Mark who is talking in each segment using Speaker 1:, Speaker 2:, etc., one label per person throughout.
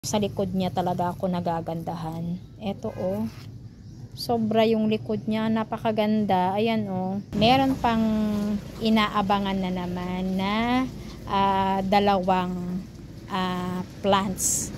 Speaker 1: Sa likod niya talaga ako nagagandahan. Eto oh. Sobra yung likod niya, napakaganda. Ayan oh. Meron pang inaabangan na naman na dalawang plants.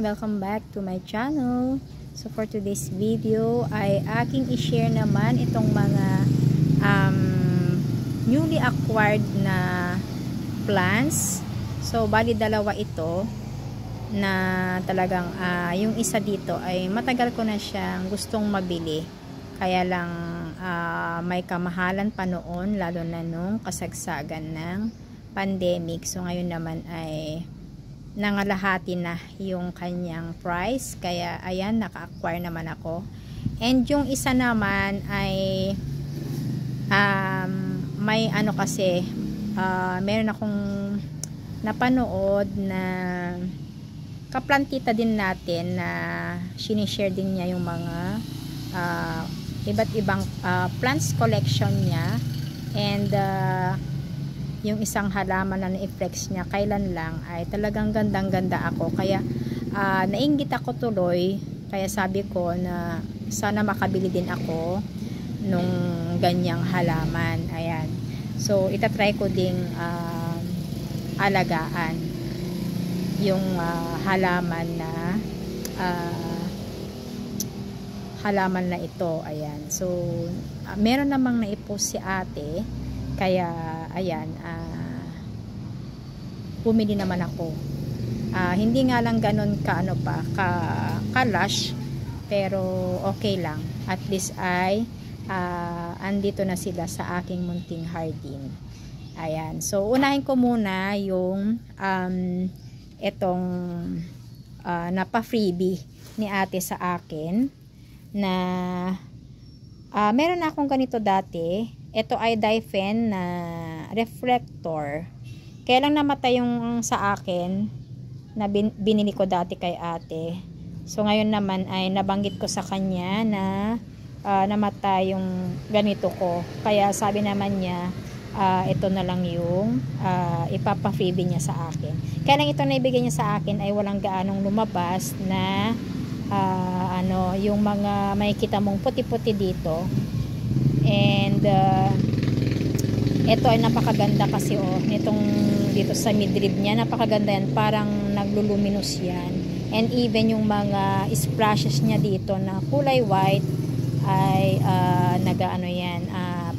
Speaker 1: Welcome back to my channel. So for today's video ay aking i-share naman itong mga newly acquired na plants. So bali dalawa ito na talagang yung isa dito ay matagal ko na siyang gustong mabili. Kaya lang may kamahalan pa noon, lalo na nung kasagsagan ng pandemic. So ngayon naman ay nangalahati na yung kanyang price, kaya ayan, naka-acquire naman ako. And yung isa naman ay may kasi meron akong napanood na kaplantita din natin na sinishare din niya yung mga iba't ibang plants collection niya. And yung isang halaman na na-flex niya kailan lang ay talagang gandang-ganda ako, kaya nainggit ako tuloy, kaya sabi ko na sana makabili din ako nung ganyang halaman. Ayan, so itatry ko ding alagaan yung halaman na ito. Ayan, so meron namang naipost si ate, kaya ayan, bumili naman ako. Hindi nga lang ganun ka-lush, pero okay lang. At least ay andito na sila sa aking munting hardin. Ayan, so unahin ko muna yung itong napa-freebie ni ate sa akin na meron na akong ganito dati. Ito ay Dyfen na reflector. Kaya lang namatay yung sa akin na binili ko dati kay ate. So ngayon naman ay nabanggit ko sa kanya na namatay yung ganito ko. Kaya sabi naman niya ito na lang yung ipapa-freebie niya sa akin. Kaya lang ito na ibigay niya sa akin ay walang gaanong lumabas na yung mga makikita mong puti-puti dito. And ito ay napakaganda kasi nitong dito sa midrib niya, napakaganda yan, parang nagluluminous yan. And even yung mga splashes niya dito na kulay white ay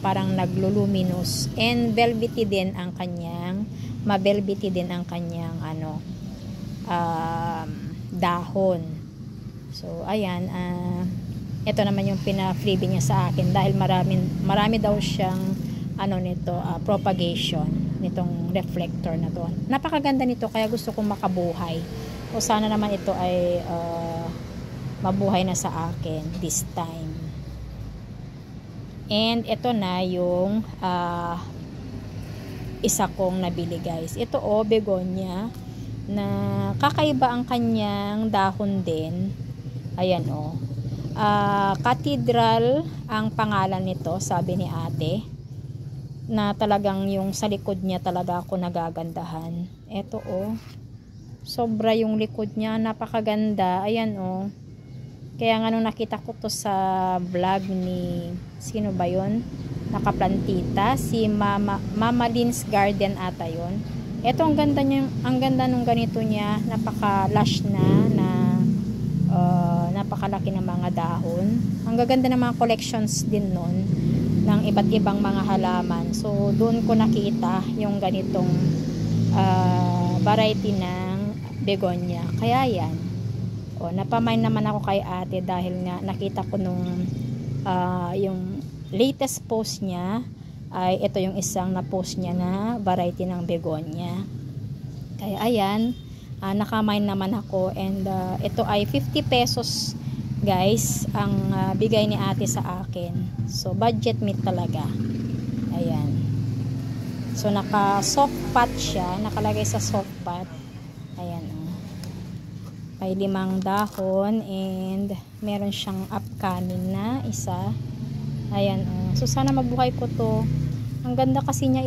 Speaker 1: parang nagluluminous. And velvety din ang kanyang dahon. So ayan, ito naman yung pina-freebie niya sa akin dahil marami daw siyang propagation nitong reflector na to. Napakaganda nito, kaya gusto kong makabuhay. O sana naman ito ay mabuhay na sa akin this time. And ito na yung isa kong nabili, guys. Ito begonia na kakaiba ang kanyang dahon din. Ayan Cathedral ang pangalan nito, sabi ni ate, na talagang yung sa likod niya talaga ako nagagandahan. Eto sobra yung likod niya, napakaganda. Ayan kaya nga nung nakita ko to sa vlog ni sino ba yun, nakaplantita, si Mama Lynn's Garden ata yun. Eto ang ganda nung ganito niya, napaka-lush na napakalaki ng mga dahon. Ang gaganda ng mga collections din nun ng iba't ibang mga halaman. So doon ko nakita yung ganitong variety ng begonia. Kaya yan, napamain naman ako kay ate dahil nga nakita ko nung yung latest post niya ay ito yung isang na post niya na variety ng begonia. Kaya ayan, nakamain naman ako. And ito ay 50 pesos, guys, ang bigay ni ate sa akin. So budget meat talaga. Ayan, so naka soft pot siya, nakalagay sa soft pot. Ayan May 5 dahon and meron siyang upcoming na isa. Ayan, oh. So sana mabuhay ko to. Ang ganda kasi niya,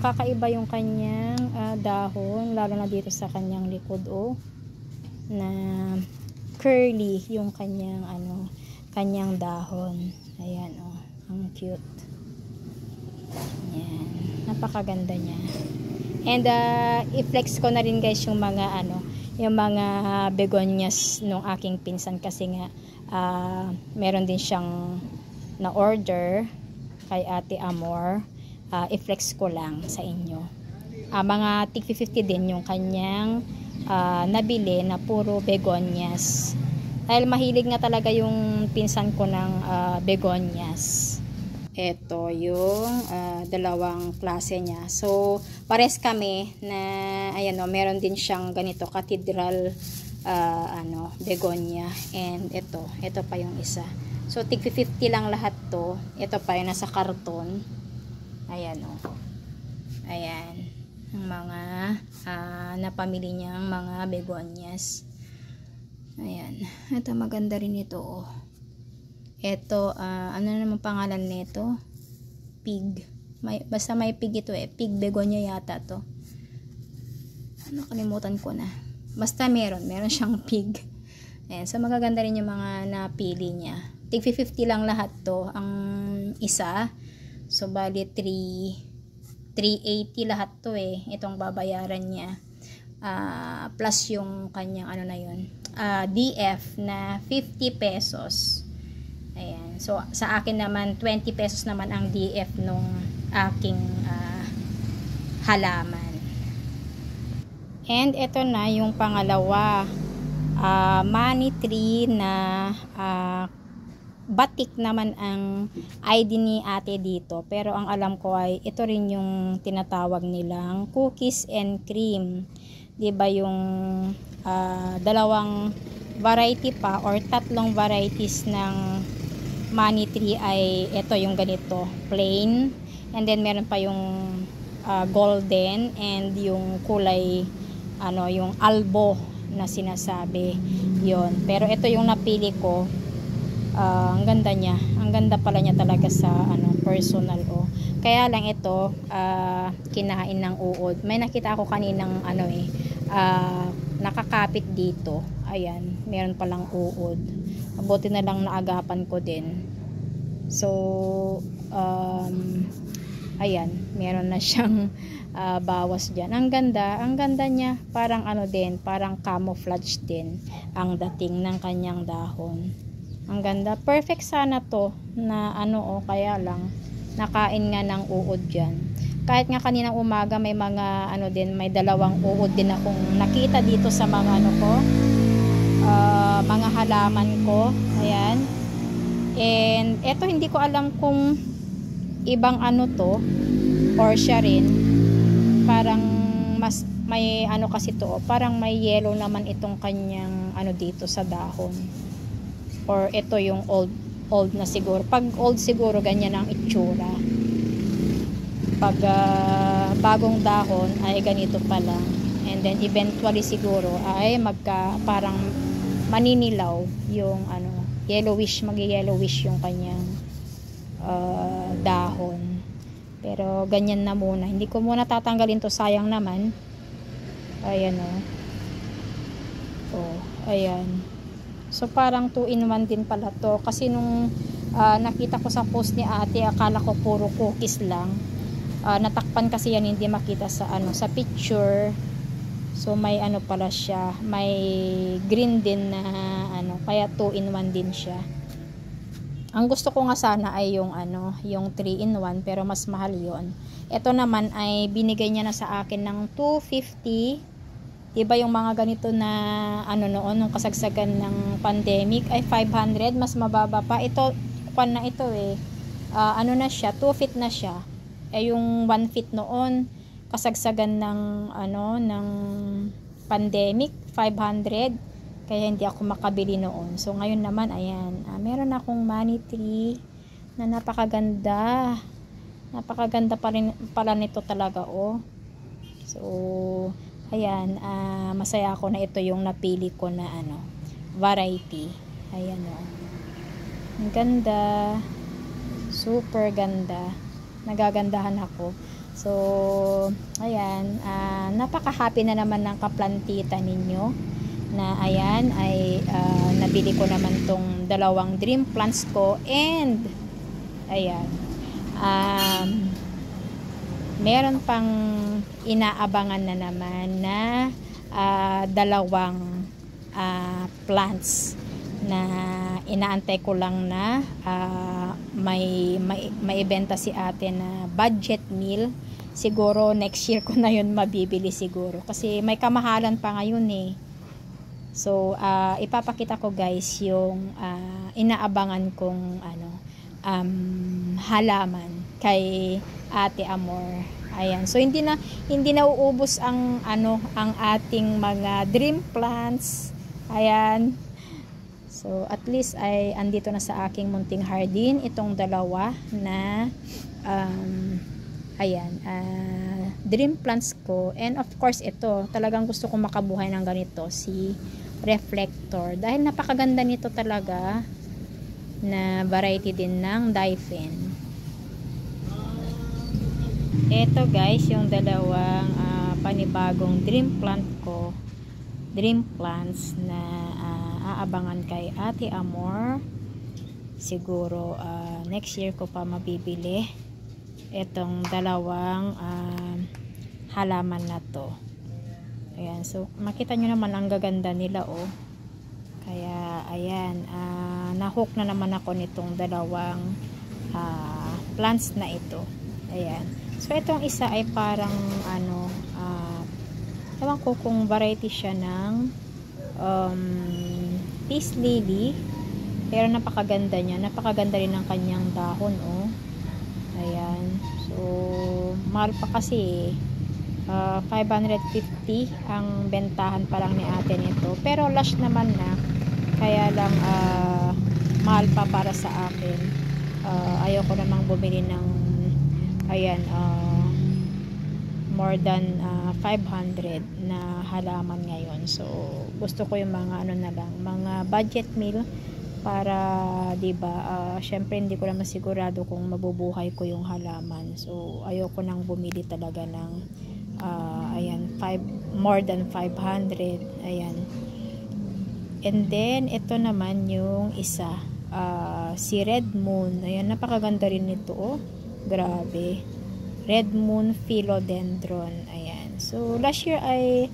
Speaker 1: kakaiba yung kanyang dahon, lalo na dito sa kanyang likod, oh, na curly yung kanyang kanyang dahon. Ayan, oh, ang cute. Ayan, napakaganda niya. And i-flex ko na rin guys yung mga yung mga begonias nung aking pinsan, kasi nga meron din siyang na order kay Ate Amor. I-flex ko lang sa inyo. Mga tig 50 din yung kanyang nabili na puro begonias. Dahil mahilig nga talaga yung pinsan ko ng begonias. Ito yung dalawang klase niya. So, pares kami na, ayan o, meron din siyang ganito, cathedral begonia. And ito pa yung isa. So, tig 50 lang lahat to. Ito pa yung nasa karton. Ayan o. Ayan. Ang mga napamili niyang mga begonias. Ayan. Ito maganda rin ito oh. Ito, ano naman pangalan nito? Pig. Basta may pig ito eh. Pig begonia yata to. Nakalimutan ko na. Basta meron siyang pig. Ayan. So magaganda rin yung mga napili niya. Tig 50 lang lahat to. Ang isa. So bali 380 lahat to eh. Itong babayaran niya. Plus yung kanyang na yun. DF na 50 pesos. Ayan. So sa akin naman 20 pesos naman ang DF nung aking halaman. And ito na yung pangalawa. Money tree na batik naman ang ID ni ate dito, pero ang alam ko ay ito rin yung tinatawag nilang cookies and cream, diba, yung dalawang variety pa or tatlong varieties ng money tree ay ito yung ganito, plain, and then meron pa yung golden and yung kulay yung albo na sinasabi yon. Pero ito yung napili ko. Ang ganda niya. Ang ganda pala niya talaga sa personal oh. Kaya lang ito kinain ng uod. May nakita ako kaninang nakakapit dito. Ayan, meron palang uod. Mabuti na lang naagapan ko din. So ayan, meron na siyang bawas diyan. Ang ganda niya. Parang din, parang camouflage din ang dating ng kanyang dahon. Ang ganda. Perfect sana to na kaya lang nakain nga ng uod dyan. Kahit nga kaninang umaga may mga din, may dalawang uod din akong nakita dito sa mga mga halaman ko. Ayan. And eto hindi ko alam kung ibang to or siya rin. Parang mas may kasi to, parang may yellow naman itong kanyang dito sa dahon. Or ito yung old na siguro. Pag old siguro ganyan ang itsura. Pag bagong dahon ay ganito pa lang. And then eventually siguro ay parang maninilaw yung yellowish, mag-yellowish yung kanyang dahon. Pero ganyan na muna. Hindi ko muna tatanggalin to, sayang naman. Ayan o. Ayan. So parang 2-in-1 din pala to. Kasi nung nakita ko sa post ni ate, akala ko puro cookies lang. Natakpan kasi yan, hindi makita sa sa picture. So may pala siya. May green din na kaya 2-in-1 din siya. Ang gusto ko nga sana ay yung yung 3-in-1, pero mas mahal yon. Ito naman ay binigay niya na sa akin ng 250. Diba yung mga ganito na noon nung kasagsagan ng pandemic ay 500, mas mababa pa. Ito na ito eh. Na siya, 2 feet na siya. Yung 1 feet noon kasagsagan ng ng pandemic 500. Kaya hindi ako makabili noon. So ngayon naman ayan, meron akong money tree na napakaganda. Napakaganda pa rin pala nito talaga oh. So Ayan, masaya ako na ito yung napili ko na ano, variety. Ayan o. Ang ganda. Super ganda. Nagagandahan ako. So, ayan, napaka-happy na naman ng kaplantita ninyo na ayan ay nabili ko naman tong dalawang dream plants ko, and ayan, meron pang inaabangan na naman na dalawang plants na inaantay ko lang na may ibenta si ate na budget meal. Siguro next year ko na yun mabibili siguro kasi may kamahalan pa ngayon eh. So ipapakita ko guys yung inaabangan kong halaman kay Ate Amor. Ayan. So hindi na uubos ang ang ating mga dream plants. Ayan. So at least ay andito na sa aking munting hardin itong dalawa na dream plants ko. And of course ito, talagang gusto kong makabuhay ng ganito, si reflector, dahil napakaganda nito talaga, na variety din ng Daifen. Ito guys yung dalawang panibagong dream plant ko, dream plants na aabangan kay Ate Amor. Siguro next year ko pa mabibili itong dalawang halaman na to. Ayan, so makita nyo naman ang gaganda nila oh. Kaya ayan, nahook na naman ako nitong dalawang plants na ito. Ayan, so itong isa ay parang ewan ko kung variety siya ng peace lily, pero napakaganda niya, napakaganda rin ng kanyang dahon oh. Ayan, so mahal pa kasi 550 ang bentahan pa lang ni ate nito, pero lush naman na, kaya lang mahal pa para sa akin. Ayoko namang bumili ng ayan more than 500 na halaman ngayon. So gusto ko yung mga na lang, mga budget meal para diba, syempre hindi ko naman sigurado kung mabubuhay ko yung halaman. So ayoko nang bumili talaga ng ayan, more than 500. Ayan. And then ito naman yung isa, si Red Moon. Ayan, napakaganda rin nito oh. Grabe. Red Moon Philodendron. Ayan. So last year ay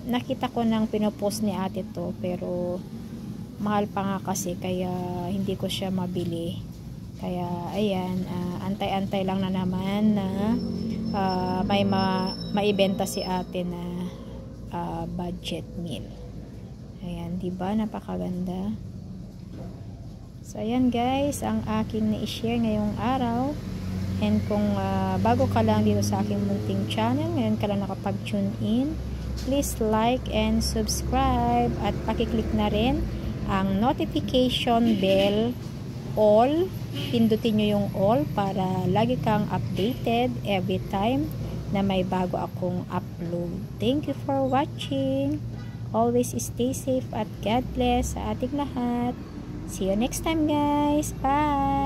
Speaker 1: nakita ko nang pinopost ni ate to, pero mahal pa nga kasi, kaya hindi ko siya mabili. Kaya ayan, antay-antay lang na naman na may maibenta si ate na budget meal. Ayan, diba? Napakaganda. So ayan guys, ang aking na-share ngayong araw. And kung bago ka lang dito sa aking munting channel, ngayon ka lang nakapag-tune in, please like and subscribe, at pakiclick na rin ang notification bell all. Pindutin nyo yung all para lagi kang updated every time na may bago akong upload. Thank you for watching. Always stay safe at God bless sa ating lahat. See you next time guys. Bye!